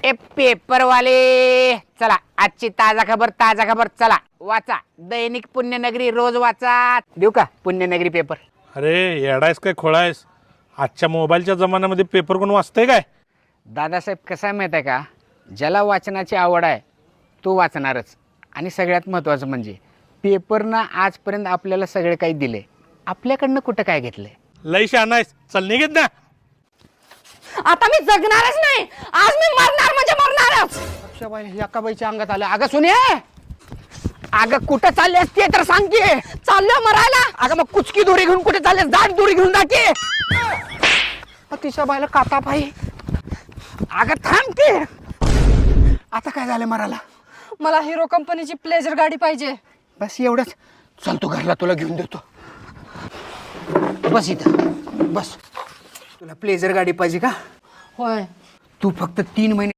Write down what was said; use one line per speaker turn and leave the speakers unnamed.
ए पेपरवाले चला आजची ताजा खबर चला वाचा दैनिक पुण्यनगरी रोज वाचा देऊ का पुण्यनगरी पेपर.
अरे येडायस काय खोळायस आजच्या मोबाईलच्या जमान्यामध्ये पेपर कोण वाचतंय काय?
दादासाहेब कसं आहे माहीत आहे का, ज्याला वाचनाची आवड आहे तो वाचणारच. आणि सगळ्यात महत्त्वाचं म्हणजे पेपरनं आजपर्यंत आपल्याला सगळे काही दिले, आपल्याकडनं कुठं काय घेतलंय.
लय शहाणायस, चल निघेत ना.
आता मी जगणारच नाही, आज मी मरणार म्हणजे मरणारच.
अक्षबाई एकाबाईच्या अंगात आलं. अगं सुने, अगं कुठं चाललेस ते तर सांग की.
चाललोय मरायला.
अगं मग कुचकी दोरी घेऊन कुठे चाललेस, दाट दोरी घेऊन जा की. तिच्या बायला काता पाई. अगं थांब की. आता काय झालं मराला?
मला हिरो कंपनीची प्लेजर गाडी पाहिजे.
बस एवढंच. चल तू घरला तुला घेऊन देतो. बस इथं बस. तुला प्लेजर गाडी पाहिजे का?
होय.
तू फक्त 3 महिने